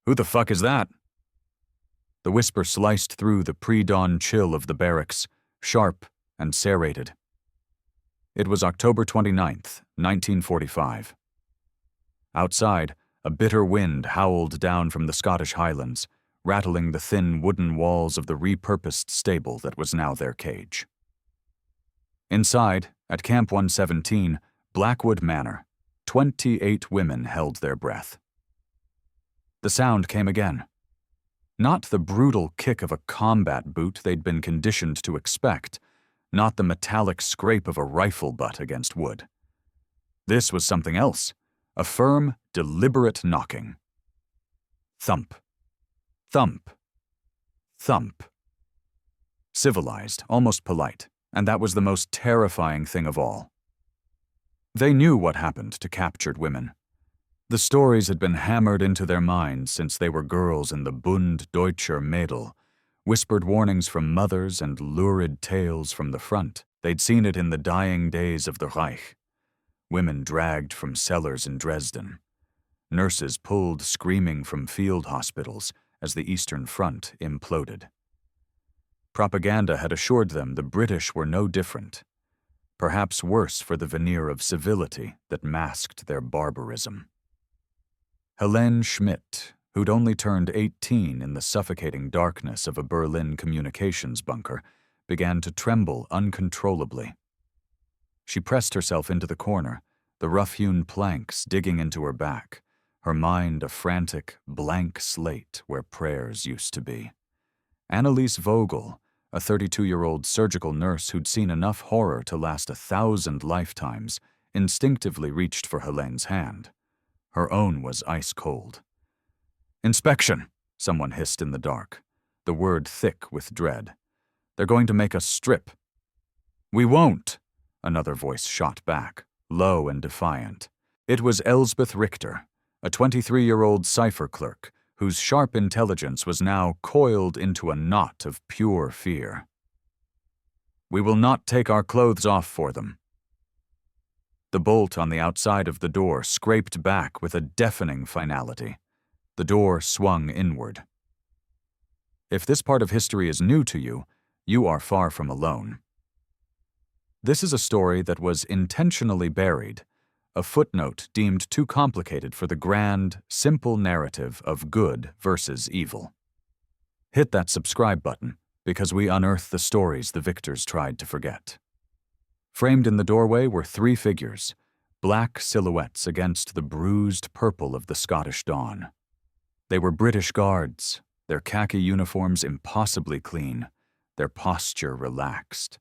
"Who the fuck is that?" The whisper sliced through the pre-dawn chill of the barracks, sharp and serrated. It was October 29th, 1945. Outside, a bitter wind howled down from the Scottish Highlands, rattling the thin wooden walls of the repurposed stable that was now their cage. Inside, at Camp 117, Blackwood Manor, 28 women held their breath. The sound came again. Not the brutal kick of a combat boot they'd been conditioned to expect, not the metallic scrape of a rifle butt against wood. This was something else, a firm, deliberate knocking. Thump. Thump. Thump. Civilized, almost polite, and that was the most terrifying thing of all. They knew what happened to captured women. The stories had been hammered into their minds since they were girls in the Bund Deutscher Mädel, whispered warnings from mothers and lurid tales from the front. They'd seen it in the dying days of the Reich. Women dragged from cellars in Dresden. Nurses pulled screaming from field hospitals as the Eastern Front imploded. Propaganda had assured them the British were no different, perhaps worse for the veneer of civility that masked their barbarism. Helene Schmidt, who'd only turned 18 in the suffocating darkness of a Berlin communications bunker, began to tremble uncontrollably. She pressed herself into the corner, the rough-hewn planks digging into her back, her mind a frantic, blank slate where prayers used to be. Anneliese Vogel, a 32-year-old surgical nurse who'd seen enough horror to last 1,000 lifetimes, instinctively reached for Helene's hand. Her own was ice-cold. "Inspection," someone hissed in the dark, the word thick with dread. "They're going to make us strip." "We won't," another voice shot back, low and defiant. It was Elsbeth Richter, a 23-year-old cipher clerk whose sharp intelligence was now coiled into a knot of pure fear. "We will not take our clothes off for them." The bolt on the outside of the door scraped back with a deafening finality. The door swung inward. If this part of history is new to you, you are far from alone. This is a story that was intentionally buried, a footnote deemed too complicated for the grand, simple narrative of good versus evil. Hit that subscribe button, because we unearth the stories the victors tried to forget. Framed in the doorway were 3 figures, black silhouettes against the bruised purple of the Scottish dawn. They were British guards, their khaki uniforms impossibly clean, their posture relaxed.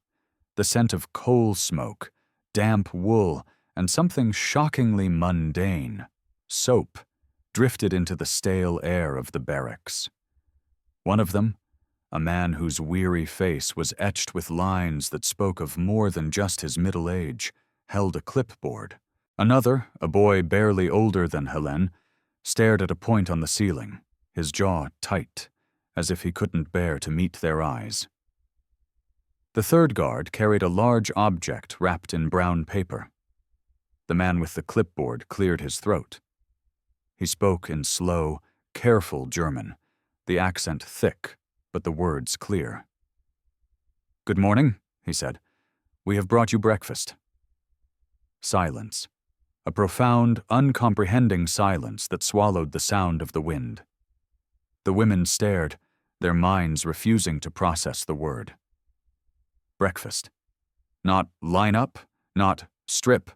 The scent of coal smoke, damp wool, and something shockingly mundane, soap, drifted into the stale air of the barracks. One of them, a man whose weary face was etched with lines that spoke of more than just his middle age, held a clipboard. Another, a boy barely older than Helene, stared at a point on the ceiling, his jaw tight, as if he couldn't bear to meet their eyes. The third guard carried a large object wrapped in brown paper. The man with the clipboard cleared his throat. He spoke in slow, careful German, the accent thick, but the words clear. "Good morning," he said. "We have brought you breakfast." Silence. A profound, uncomprehending silence that swallowed the sound of the wind. The women stared, their minds refusing to process the word. Breakfast. Not line up, not strip,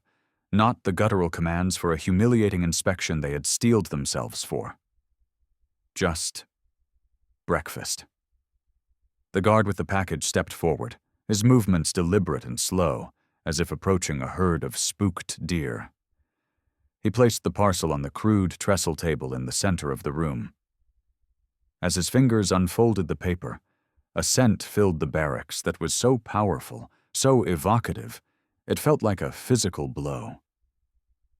not the guttural commands for a humiliating inspection they had steeled themselves for. Just breakfast. The guard with the package stepped forward, his movements deliberate and slow, as if approaching a herd of spooked deer. He placed the parcel on the crude trestle table in the center of the room. As his fingers unfolded the paper, a scent filled the barracks that was so powerful, so evocative, it felt like a physical blow.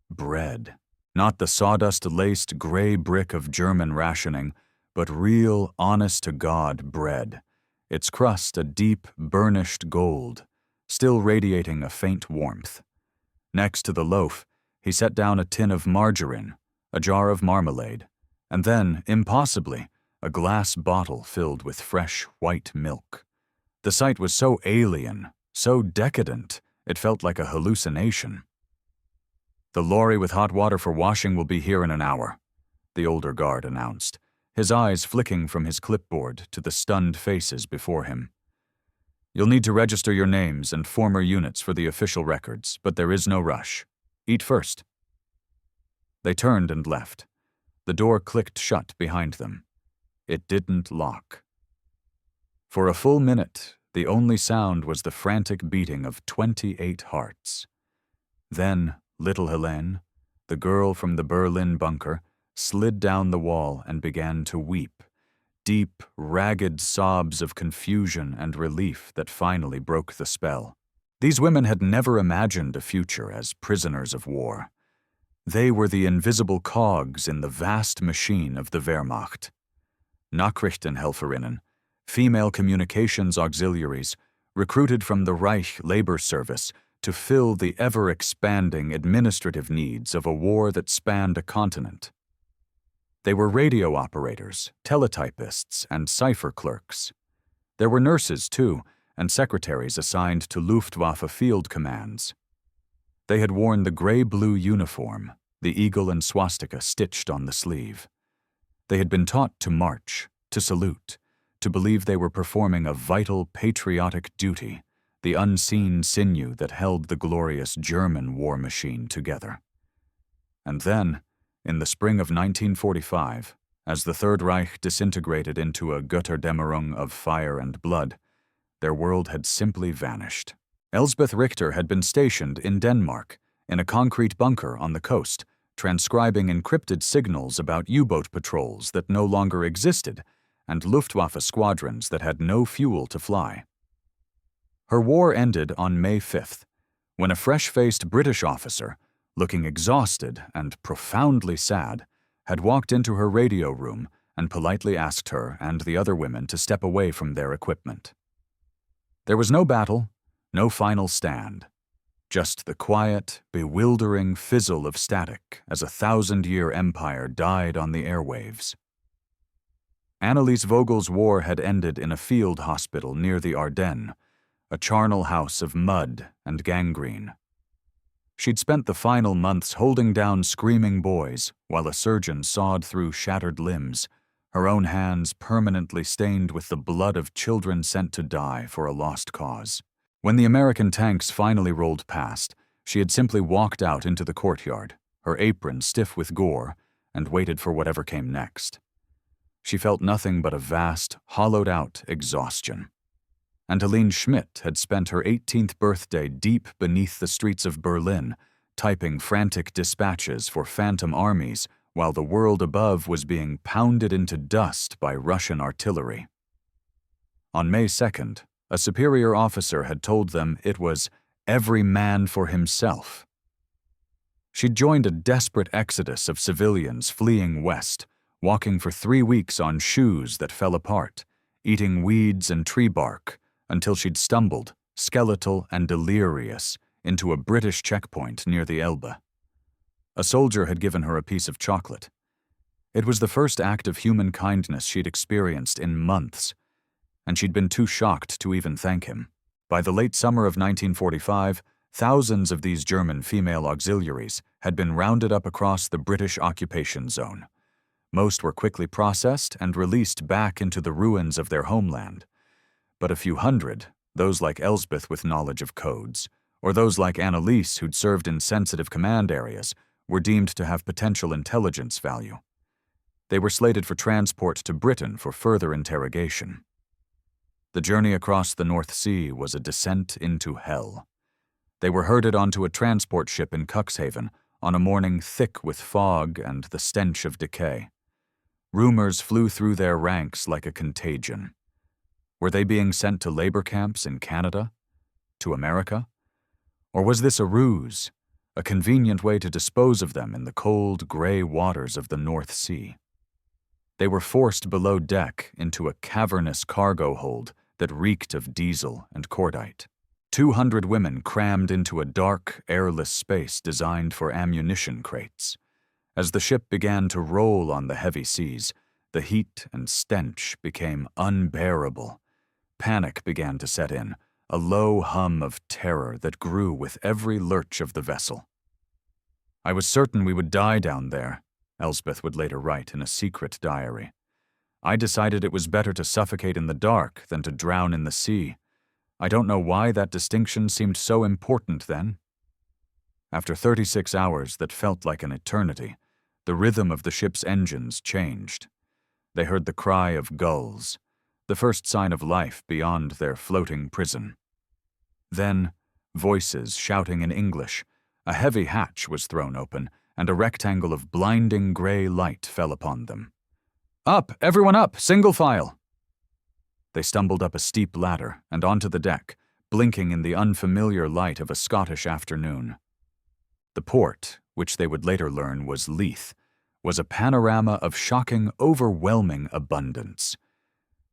Bread. Not the sawdust-laced gray brick of German rationing, but real, honest-to-God bread, its crust a deep, burnished gold, still radiating a faint warmth. Next to the loaf, he set down a tin of margarine, a jar of marmalade, And then, impossibly, a glass bottle filled with fresh white milk. The sight was so alien, so decadent, it felt like a hallucination. "The lorry with hot water for washing will be here in an hour," the older guard announced, his eyes flicking from his clipboard to the stunned faces before him. "You'll need to register your names and former units for the official records, but there is no rush. Eat first." They turned and left. The door clicked shut behind them. It didn't lock. For a full minute, the only sound was the frantic beating of 28 hearts. Then, little Helene, the girl from the Berlin bunker, slid down the wall and began to weep, deep, ragged sobs of confusion and relief that finally broke the spell. These women had never imagined a future as prisoners of war. They were the invisible cogs in the vast machine of the Wehrmacht. Nachrichtenhelferinnen, female communications auxiliaries, recruited from the Reich Labor Service to fill the ever-expanding administrative needs of a war that spanned a continent. They were radio operators, teletypists, and cipher clerks. There were nurses, too, and secretaries assigned to Luftwaffe field commands. They had worn the gray-blue uniform, the eagle and swastika stitched on the sleeve. They had been taught to march, to salute, to believe they were performing a vital patriotic duty, the unseen sinew that held the glorious German war machine together. And then, in the spring of 1945, as the Third Reich disintegrated into a Götterdämmerung of fire and blood, their world had simply vanished. Elsbeth Richter had been stationed in Denmark, in a concrete bunker on the coast, transcribing encrypted signals about U-boat patrols that no longer existed and Luftwaffe squadrons that had no fuel to fly. Her war ended on May 5th, when a fresh-faced British officer, looking exhausted and profoundly sad, had walked into her radio room and politely asked her and the other women to step away from their equipment. There was no battle, no final stand, just the quiet, bewildering fizzle of static as a 1,000-year empire died on the airwaves. Anneliese Vogel's war had ended in a field hospital near the Ardennes, a charnel house of mud and gangrene. She'd spent the final months holding down screaming boys while a surgeon sawed through shattered limbs, her own hands permanently stained with the blood of children sent to die for a lost cause. When the American tanks finally rolled past, she had simply walked out into the courtyard, her apron stiff with gore, and waited for whatever came next. She felt nothing but a vast, hollowed-out exhaustion. And Helene Schmidt had spent her 18th birthday deep beneath the streets of Berlin, typing frantic dispatches for phantom armies while the world above was being pounded into dust by Russian artillery. On May 2nd, a superior officer had told them it was every man for himself. She'd joined a desperate exodus of civilians fleeing west, walking for 3 weeks on shoes that fell apart, eating weeds and tree bark, until she'd stumbled, skeletal and delirious, into a British checkpoint near the Elbe. A soldier had given her a piece of chocolate. It was the first act of human kindness she'd experienced in months, and she'd been too shocked to even thank him. By the late summer of 1945, thousands of these German female auxiliaries had been rounded up across the British occupation zone. Most were quickly processed and released back into the ruins of their homeland. But a few hundred, those like Elsbeth with knowledge of codes, or those like Anneliese who'd served in sensitive command areas, were deemed to have potential intelligence value. They were slated for transport to Britain for further interrogation. The journey across the North Sea was a descent into hell. They were herded onto a transport ship in Cuxhaven on a morning thick with fog and the stench of decay. Rumors flew through their ranks like a contagion. Were they being sent to labor camps in Canada? To America? Or was this a ruse, a convenient way to dispose of them in the cold, gray waters of the North Sea? They were forced below deck into a cavernous cargo hold that reeked of diesel and cordite. 200 women crammed into a dark, airless space designed for ammunition crates. As the ship began to roll on the heavy seas, the heat and stench became unbearable. Panic began to set in, a low hum of terror that grew with every lurch of the vessel. "I was certain we would die down there," Elspeth would later write in a secret diary. "I decided it was better to suffocate in the dark than to drown in the sea. I don't know why that distinction seemed so important then." After 36 hours that felt like an eternity, the rhythm of the ship's engines changed. They heard the cry of gulls, the first sign of life beyond their floating prison. Then, voices shouting in English, a heavy hatch was thrown open, and a rectangle of blinding gray light fell upon them. "Up, everyone up, single file!" They stumbled up a steep ladder and onto the deck, blinking in the unfamiliar light of a Scottish afternoon. The port, which they would later learn was Leith, was a panorama of shocking, overwhelming abundance.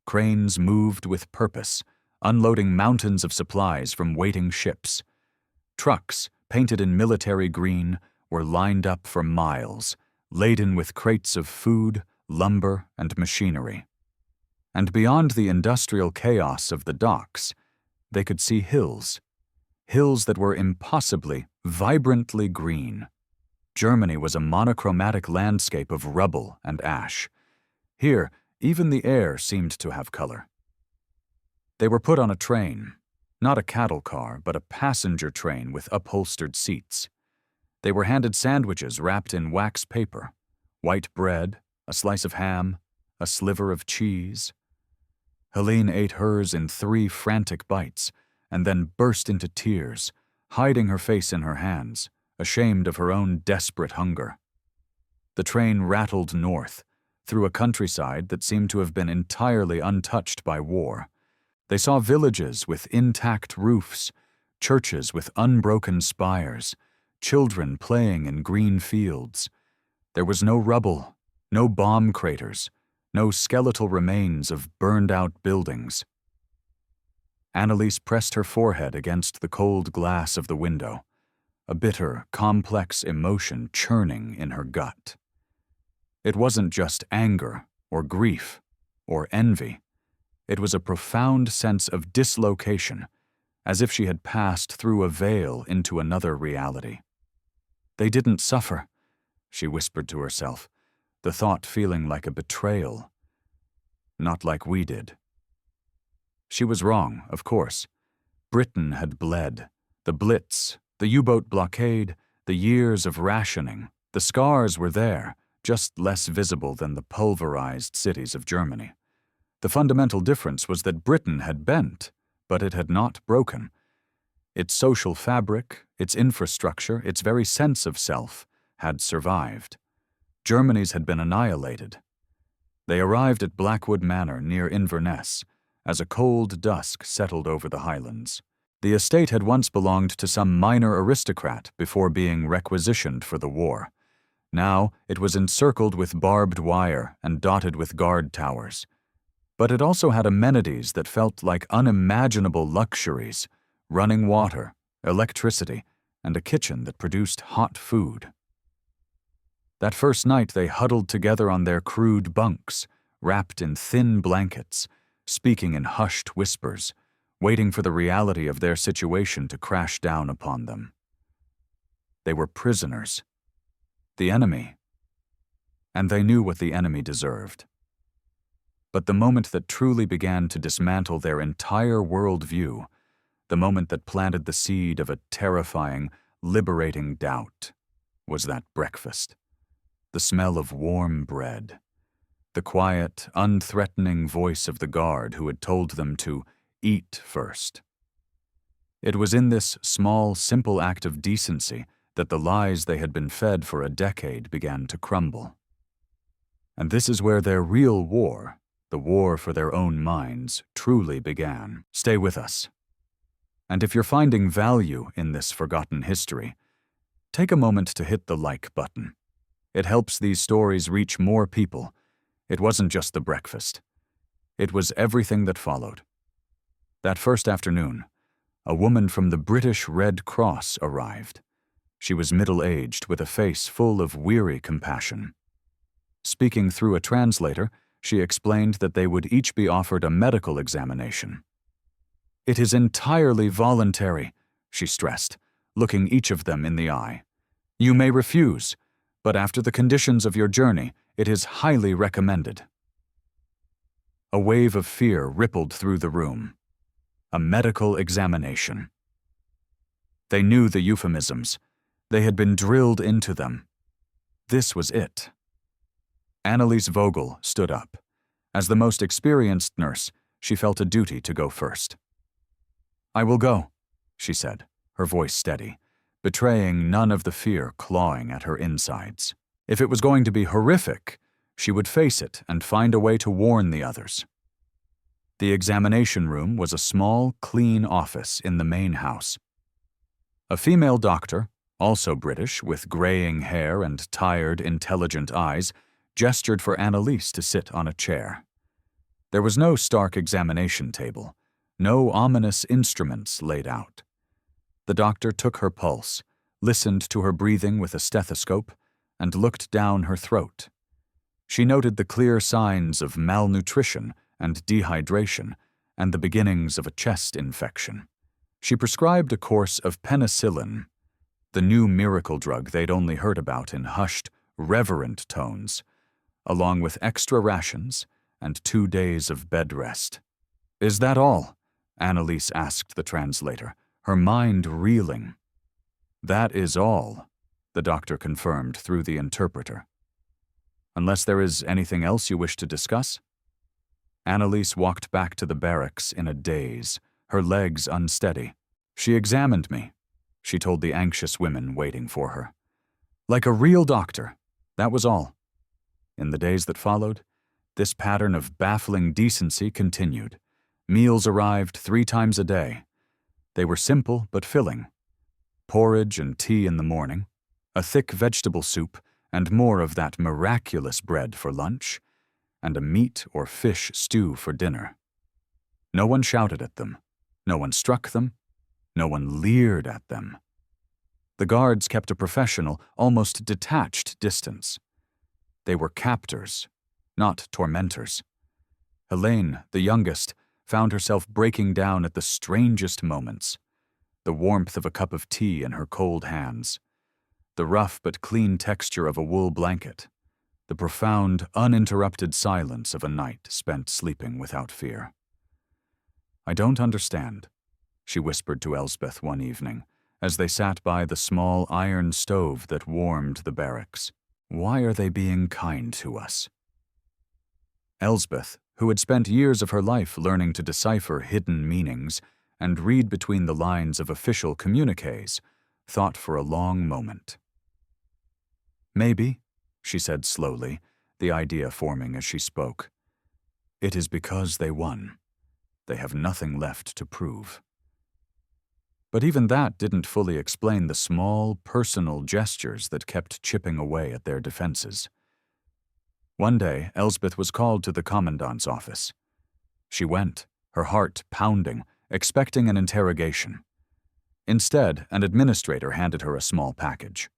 Cranes moved with purpose, unloading mountains of supplies from waiting ships. Trucks, painted in military green, were lined up for miles, laden with crates of food, lumber, and machinery. And beyond the industrial chaos of the docks, they could see hills that were impossibly, vibrantly green. Germany was a monochromatic landscape of rubble and ash. Here, even the air seemed to have color. They were put on a train, not a cattle car, but a passenger train with upholstered seats. They were handed sandwiches wrapped in wax paper, white bread, a slice of ham, a sliver of cheese. Helene ate hers in 3 frantic bites, and then burst into tears, hiding her face in her hands, ashamed of her own desperate hunger. The train rattled north, through a countryside that seemed to have been entirely untouched by war. They saw villages with intact roofs, churches with unbroken spires, children playing in green fields. There was no rubble, no bomb craters, no skeletal remains of burned-out buildings. Anneliese pressed her forehead against the cold glass of the window, a bitter, complex emotion churning in her gut. It wasn't just anger or grief or envy. It was a profound sense of dislocation, as if she had passed through a veil into another reality. "They didn't suffer," she whispered to herself, the thought feeling like a betrayal. "Not like we did." She was wrong, of course. Britain had bled. The Blitz, the U-boat blockade, the years of rationing, the scars were there, just less visible than the pulverized cities of Germany. The fundamental difference was that Britain had bent, but it had not broken. Its social fabric, its infrastructure, its very sense of self had survived. Germany's had been annihilated. They arrived at Blackwood Manor near Inverness as a cold dusk settled over the Highlands. The estate had once belonged to some minor aristocrat before being requisitioned for the war. Now it was encircled with barbed wire and dotted with guard towers. But it also had amenities that felt like unimaginable luxuries: running water, electricity, and a kitchen that produced hot food. That first night they huddled together on their crude bunks, wrapped in thin blankets, speaking in hushed whispers, waiting for the reality of their situation to crash down upon them. They were prisoners. The enemy. And they knew what the enemy deserved. But the moment that truly began to dismantle their entire worldview, the moment that planted the seed of a terrifying, liberating doubt, was that breakfast. The smell of warm bread. The quiet, unthreatening voice of the guard who had told them to eat first. It was in this small, simple act of decency that the lies they had been fed for a decade began to crumble. And this is where their real war, the war for their own minds, truly began. Stay with us. And if you're finding value in this forgotten history, take a moment to hit the like button. It helps these stories reach more people. It wasn't just the breakfast. It was everything that followed. That first afternoon, a woman from the British Red Cross arrived. She was middle-aged with a face full of weary compassion. Speaking through a translator, she explained that they would each be offered a medical examination. "It is entirely voluntary," she stressed, looking each of them in the eye. "You may refuse, but after the conditions of your journey, it is highly recommended." A wave of fear rippled through the room. A medical examination. They knew the euphemisms. They had been drilled into them. This was it. Anneliese Vogel stood up. As the most experienced nurse, she felt a duty to go first. "I will go," she said, her voice steady, betraying none of the fear clawing at her insides. If it was going to be horrific, she would face it and find a way to warn the others. The examination room was a small, clean office in the main house. A female doctor, also British, with graying hair and tired, intelligent eyes, gestured for Anneliese to sit on a chair. There was no stark examination table, no ominous instruments laid out. The doctor took her pulse, listened to her breathing with a stethoscope, and looked down her throat. She noted the clear signs of malnutrition and dehydration and the beginnings of a chest infection. She prescribed a course of penicillin, the new miracle drug they'd only heard about in hushed, reverent tones, along with extra rations and 2 days of bed rest. "Is that all?" Anneliese asked the translator, her mind reeling. "That is all," the doctor confirmed through the interpreter. "Unless there is anything else you wish to discuss?" Anneliese walked back to the barracks in a daze, her legs unsteady. "She examined me," she told the anxious women waiting for her. "Like a real doctor, that was all." In the days that followed, this pattern of baffling decency continued. Meals arrived 3 times a day. They were simple but filling. Porridge and tea in the morning, a thick vegetable soup, and more of that miraculous bread for lunch, and a meat or fish stew for dinner. No one shouted at them. No one struck them. No one leered at them. The guards kept a professional, almost detached distance. They were captors, not tormentors. Helene, the youngest, found herself breaking down at the strangest moments. The warmth of a cup of tea in her cold hands. The rough but clean texture of a wool blanket. The profound, uninterrupted silence of a night spent sleeping without fear. "I don't understand," she whispered to Elsbeth one evening, as they sat by the small iron stove that warmed the barracks. "Why are they being kind to us?" Elsbeth, who had spent years of her life learning to decipher hidden meanings and read between the lines of official communiques, thought for a long moment. "Maybe," she said slowly, the idea forming as she spoke. "It is because they won. They have nothing left to prove." But even that didn't fully explain the small, personal gestures that kept chipping away at their defenses. One day, Elsbeth was called to the commandant's office. She went, her heart pounding, expecting an interrogation. Instead, an administrator handed her a small package.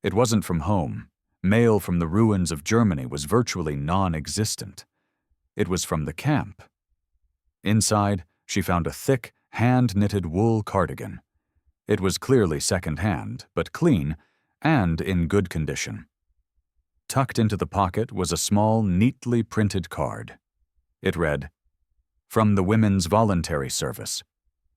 It wasn't from home. Mail from the ruins of Germany was virtually non-existent. It was from the camp. Inside, she found a thick, hand-knitted wool cardigan. It was clearly second-hand, but clean, and in good condition. Tucked into the pocket was a small, neatly printed card. It read, "From the Women's Voluntary Service.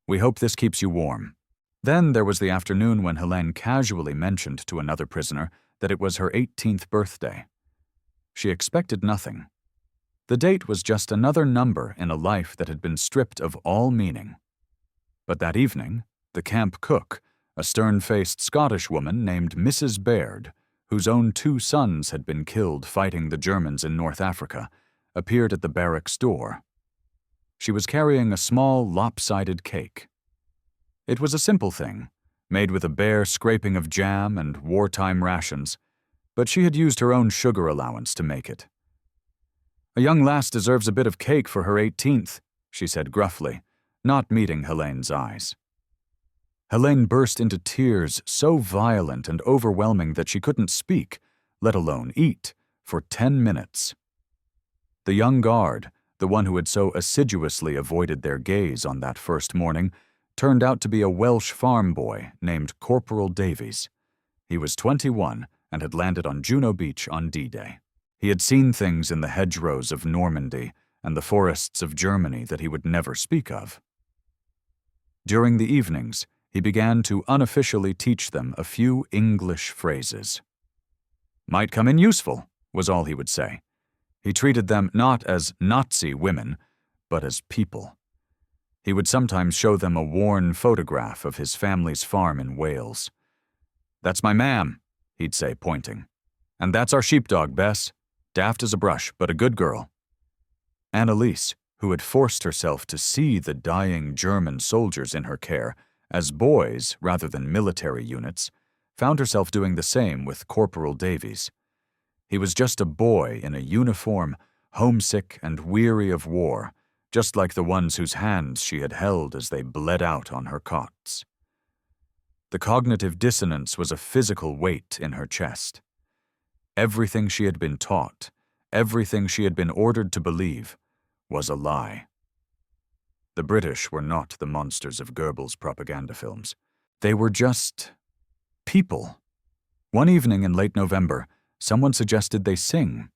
We hope this keeps you warm." Then there was the afternoon when Helene casually mentioned to another prisoner that it was her 18th birthday. She expected nothing. The date was just another number in a life that had been stripped of all meaning. But that evening, the camp cook, a stern-faced Scottish woman named Mrs. Baird, whose own 2 sons had been killed fighting the Germans in North Africa, appeared at the barracks door. She was carrying a small, lopsided cake. It was a simple thing, made with a bare scraping of jam and wartime rations, but she had used her own sugar allowance to make it. "A young lass deserves a bit of cake for her 18th, she said gruffly, not meeting Helene's eyes. Helene burst into tears so violent and overwhelming that she couldn't speak, let alone eat, for 10 minutes. The young guard, the one who had so assiduously avoided their gaze on that first morning, turned out to be a Welsh farm boy named Corporal Davies. He was 21 and had landed on Juno Beach on D-Day. He had seen things in the hedgerows of Normandy and the forests of Germany that he would never speak of. During the evenings, he began to unofficially teach them a few English phrases. "Might come in useful," was all he would say. He treated them not as Nazi women, but as people. He would sometimes show them a worn photograph of his family's farm in Wales. "That's my mam," he'd say, pointing. "And that's our sheepdog, Bess. Daft as a brush, but a good girl." Annalise, who had forced herself to see the dying German soldiers in her care as boys rather than military units, found herself doing the same with Corporal Davies. He was just a boy in a uniform, homesick and weary of war, just like the ones whose hands she had held as they bled out on her cots. The cognitive dissonance was a physical weight in her chest. Everything she had been taught, everything she had been ordered to believe, was a lie. The British were not the monsters of Goebbels' propaganda films. They were just people. One evening in late November, someone suggested they sing.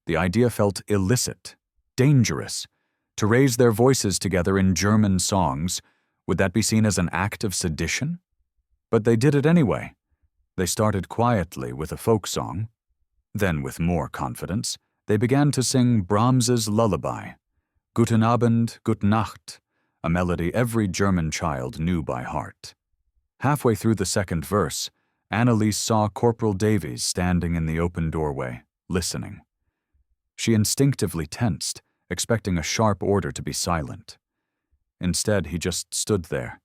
The idea felt illicit, dangerous. To raise their voices together in German songs, would that be seen as an act of sedition? But they did it anyway. They started quietly with a folk song. Then, with more confidence, they began to sing Brahms's lullaby, Guten Abend, Gute Nacht, a melody every German child knew by heart. Halfway through the second verse, Annalise saw Corporal Davies standing in the open doorway, listening. She instinctively tensed, expecting a sharp order to be silent. Instead, he just stood there,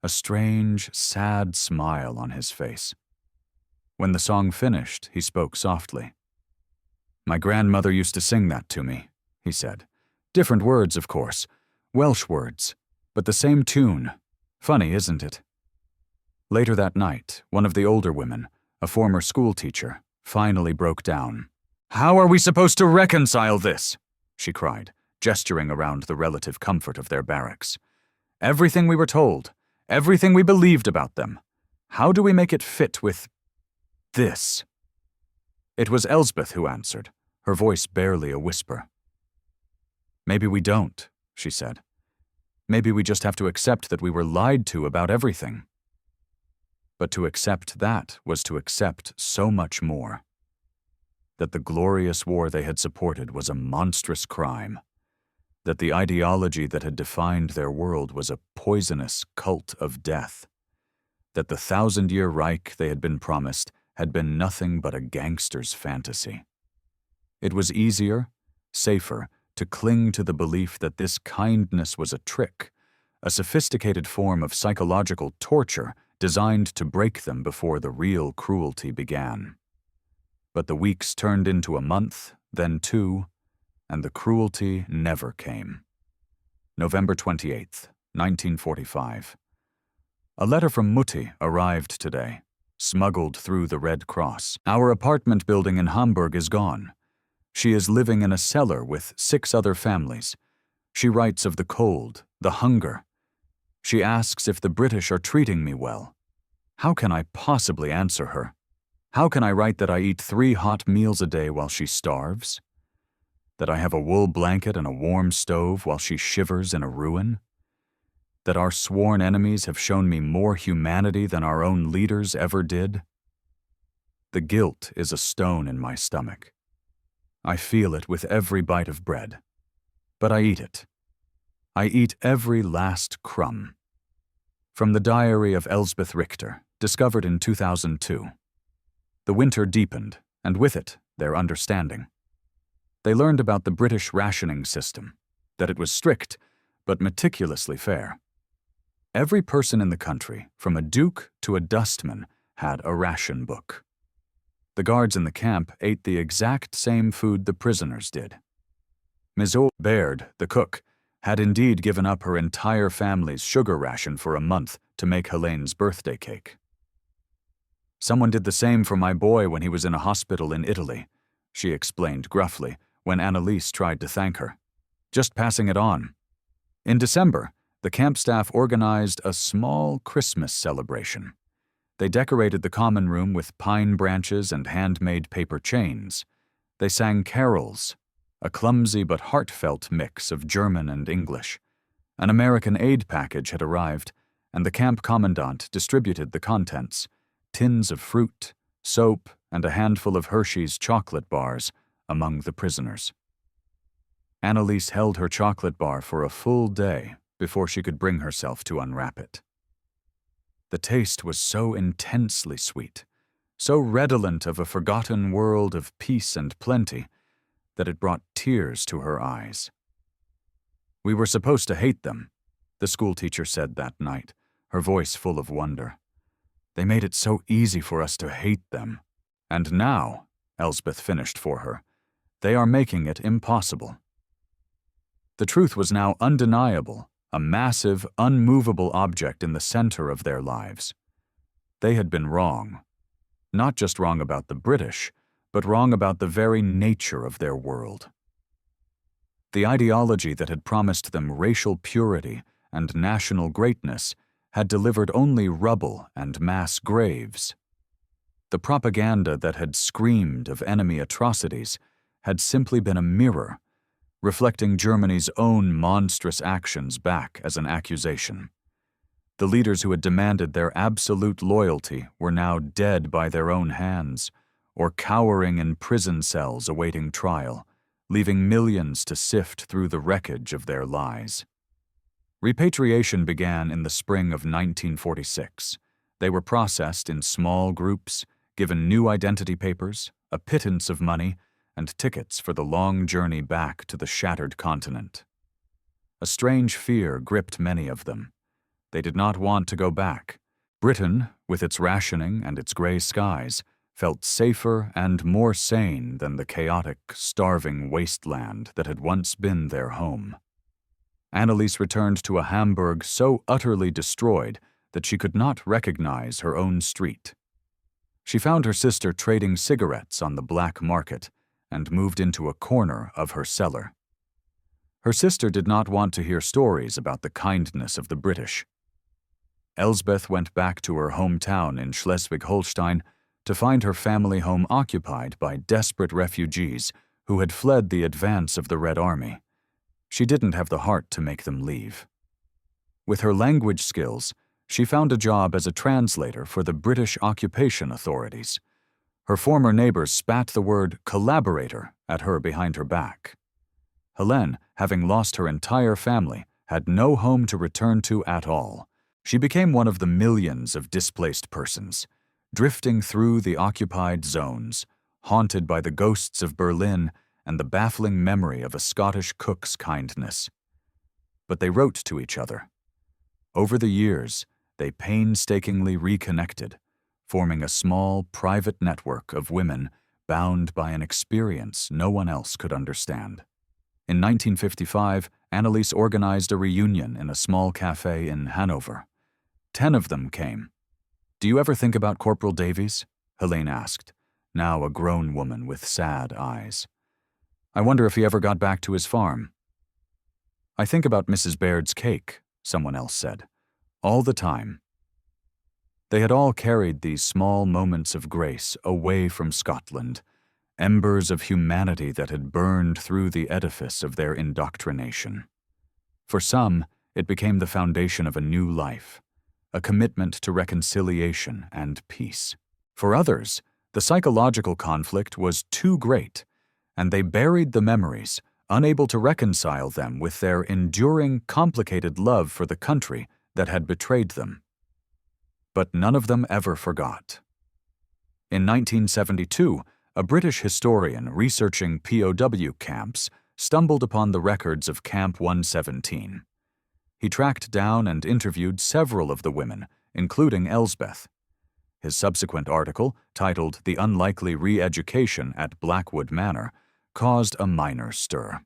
a strange, sad smile on his face. When the song finished, he spoke softly. "My grandmother used to sing that to me," he said. "Different words, of course, Welsh words, but the same tune. Funny, isn't it?" Later that night, one of the older women, a former schoolteacher, finally broke down. "How are we supposed to reconcile this?" she cried, gesturing around the relative comfort of their barracks. "Everything we were told, everything we believed about them. How do we make it fit with this?" It was Elsbeth who answered, her voice barely a whisper. "Maybe we don't," she said. "Maybe we just have to accept that we were lied to about everything." But to accept that was to accept so much more. That the glorious war they had supported was a monstrous crime. That the ideology that had defined their world was a poisonous cult of death. That the 1,000-year Reich they had been promised had been nothing but a gangster's fantasy. It was easier, safer, to cling to the belief that this kindness was a trick, a sophisticated form of psychological torture designed to break them before the real cruelty began. But the weeks turned into a month, then 2, and the cruelty never came. November 28th, 1945. A letter from Mutti arrived today, smuggled through the Red Cross. "Our apartment building in Hamburg is gone. She is living in a cellar with 6 other families. She writes of the cold, the hunger. She asks if the British are treating me well. How can I possibly answer her? How can I write that I eat 3 hot meals a day while she starves? That I have a wool blanket and a warm stove while she shivers in a ruin? That our sworn enemies have shown me more humanity than our own leaders ever did? The guilt is a stone in my stomach. I feel it with every bite of bread. But I eat it. I eat every last crumb." From the diary of Elsbeth Richter, discovered in 2002. The winter deepened, and with it, their understanding. They learned about the British rationing system, that it was strict, but meticulously fair. Every person in the country, from a duke to a dustman, had a ration book. The guards in the camp ate the exact same food the prisoners did. Baird, the cook, had indeed given up her entire family's sugar ration for a month to make Helene's birthday cake. "Someone did the same for my boy when he was in a hospital in Italy," she explained gruffly when Annalise tried to thank her. "Just passing it on." In December, the camp staff organized a small Christmas celebration. They decorated the common room with pine branches and handmade paper chains. They sang carols, a clumsy but heartfelt mix of German and English. An American aid package had arrived, and the camp commandant distributed the contents: tins of fruit, soap, and a handful of Hershey's chocolate bars among the prisoners. Annalise held her chocolate bar for a full day before she could bring herself to unwrap it. The taste was so intensely sweet, so redolent of a forgotten world of peace and plenty, that it brought tears to her eyes. "We were supposed to hate them," the schoolteacher said that night, her voice full of wonder. "They made it so easy for us to hate them. And now," Elsbeth finished for her, "they are making it impossible." The truth was now undeniable, a massive, unmovable object in the center of their lives. They had been wrong. Not just wrong about the British, but wrong about the very nature of their world. The ideology that had promised them racial purity and national greatness had delivered only rubble and mass graves. The propaganda that had screamed of enemy atrocities had simply been a mirror, reflecting Germany's own monstrous actions back as an accusation. The leaders who had demanded their absolute loyalty were now dead by their own hands, or cowering in prison cells awaiting trial, leaving millions to sift through the wreckage of their lies. Repatriation began in the spring of 1946. They were processed in small groups, given new identity papers, a pittance of money, and tickets for the long journey back to the shattered continent. A strange fear gripped many of them. They did not want to go back. Britain, with its rationing and its gray skies, felt safer and more sane than the chaotic, starving wasteland that had once been their home. Annalise returned to a Hamburg so utterly destroyed that she could not recognize her own street. She found her sister trading cigarettes on the black market and moved into a corner of her cellar. Her sister did not want to hear stories about the kindness of the British. Elsbeth went back to her hometown in Schleswig-Holstein to find her family home occupied by desperate refugees who had fled the advance of the Red Army. She didn't have the heart to make them leave. With her language skills, she found a job as a translator for the British occupation authorities. Her former neighbors spat the word collaborator at her behind her back. Helene, having lost her entire family, had no home to return to at all. She became one of the millions of displaced persons, drifting through the occupied zones, haunted by the ghosts of Berlin and the baffling memory of a Scottish cook's kindness. But they wrote to each other. Over the years, they painstakingly reconnected, forming a small, private network of women bound by an experience no one else could understand. In 1955, Annalise organized a reunion in a small cafe in Hanover. 10 of them came. "Do you ever think about Corporal Davies?" Helene asked, now a grown woman with sad eyes. "I wonder if he ever got back to his farm." "I think about Mrs. Baird's cake," someone else said. "All the time." They had all carried these small moments of grace away from Scotland, embers of humanity that had burned through the edifice of their indoctrination. For some, it became the foundation of a new life, a commitment to reconciliation and peace. For others, the psychological conflict was too great, and they buried the memories, unable to reconcile them with their enduring, complicated love for the country that had betrayed them. But none of them ever forgot. In 1972, a British historian researching POW camps stumbled upon the records of Camp 117. He tracked down and interviewed several of the women, including Elsbeth. His subsequent article, titled "The Unlikely Re-Education at Blackwood Manor," caused a minor stir.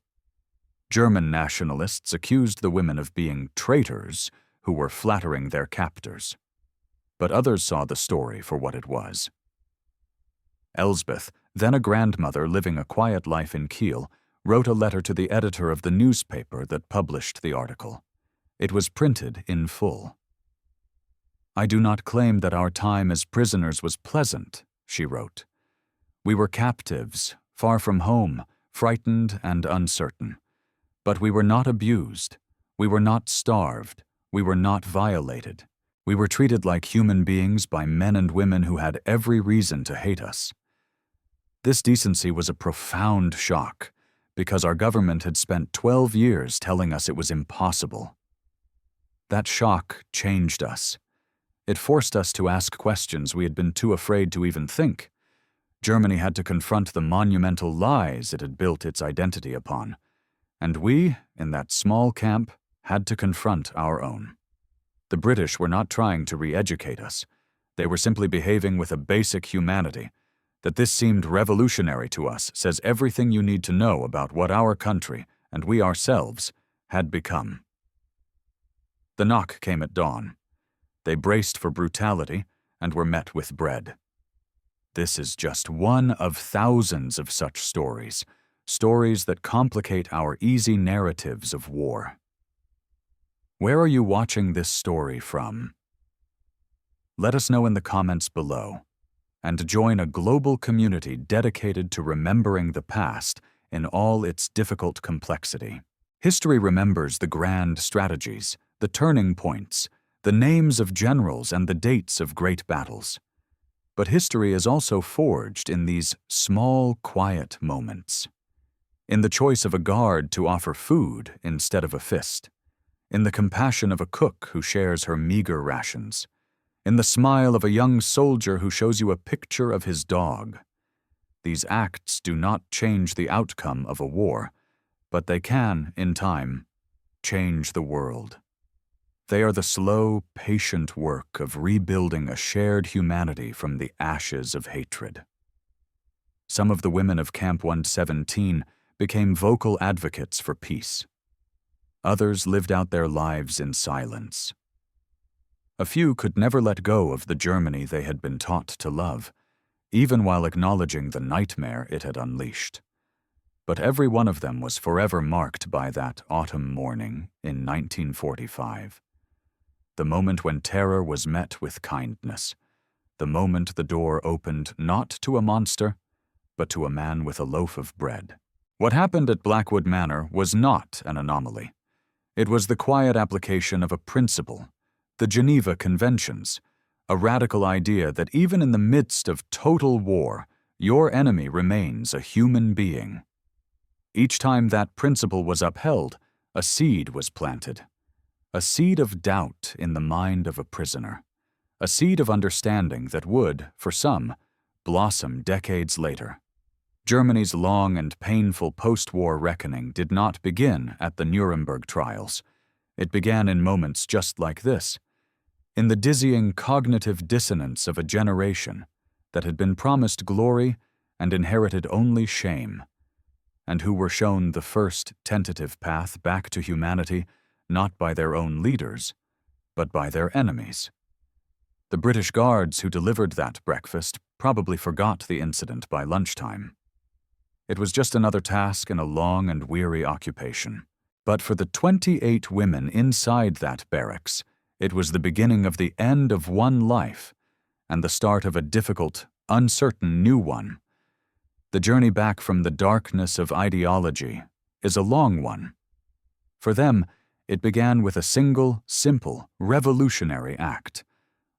German nationalists accused the women of being traitors who were flattering their captors. But others saw the story for what it was. Elsbeth, then a grandmother living a quiet life in Kiel, wrote a letter to the editor of the newspaper that published the article. It was printed in full. "I do not claim that our time as prisoners was pleasant," she wrote. "We were captives, far from home, frightened and uncertain. But we were not abused. We were not starved. We were not violated. We were treated like human beings by men and women who had every reason to hate us. This decency was a profound shock, because our government had spent 12 years telling us it was impossible. That shock changed us. It forced us to ask questions we had been too afraid to even think. Germany had to confront the monumental lies it had built its identity upon. And we, in that small camp, had to confront our own. The British were not trying to re-educate us. They were simply behaving with a basic humanity. That this seemed revolutionary to us says everything you need to know about what our country, and we ourselves, had become." The knock came at dawn. They braced for brutality and were met with bread. This is just one of thousands of such stories, stories that complicate our easy narratives of war. Where are you watching this story from? Let us know in the comments below, and join a global community dedicated to remembering the past in all its difficult complexity. History remembers the grand strategies, the turning points, the names of generals and the dates of great battles. But history is also forged in these small, quiet moments. In the choice of a guard to offer food instead of a fist. In the compassion of a cook who shares her meager rations. In the smile of a young soldier who shows you a picture of his dog. These acts do not change the outcome of a war, but they can, in time, change the world. They are the slow, patient work of rebuilding a shared humanity from the ashes of hatred. Some of the women of Camp 117 became vocal advocates for peace. Others lived out their lives in silence. A few could never let go of the Germany they had been taught to love, even while acknowledging the nightmare it had unleashed. But every one of them was forever marked by that autumn morning in 1945. The moment when terror was met with kindness. The moment the door opened not to a monster, but to a man with a loaf of bread. What happened at Blackwood Manor was not an anomaly. It was the quiet application of a principle, the Geneva Conventions, a radical idea that even in the midst of total war, your enemy remains a human being. Each time that principle was upheld, a seed was planted. A seed of doubt in the mind of a prisoner. A seed of understanding that would, for some, blossom decades later. Germany's long and painful post-war reckoning did not begin at the Nuremberg trials. It began in moments just like this, in the dizzying cognitive dissonance of a generation that had been promised glory and inherited only shame, and who were shown the first tentative path back to humanity not by their own leaders, but by their enemies. The British guards who delivered that breakfast probably forgot the incident by lunchtime. It was just another task in a long and weary occupation. But for the 28 women inside that barracks, it was the beginning of the end of one life and the start of a difficult, uncertain new one. The journey back from the darkness of ideology is a long one. For them, it began with a single, simple, revolutionary act,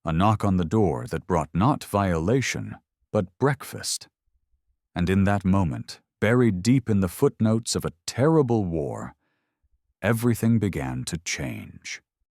a knock on the door that brought not violation, but breakfast. And in that moment, buried deep in the footnotes of a terrible war, everything began to change.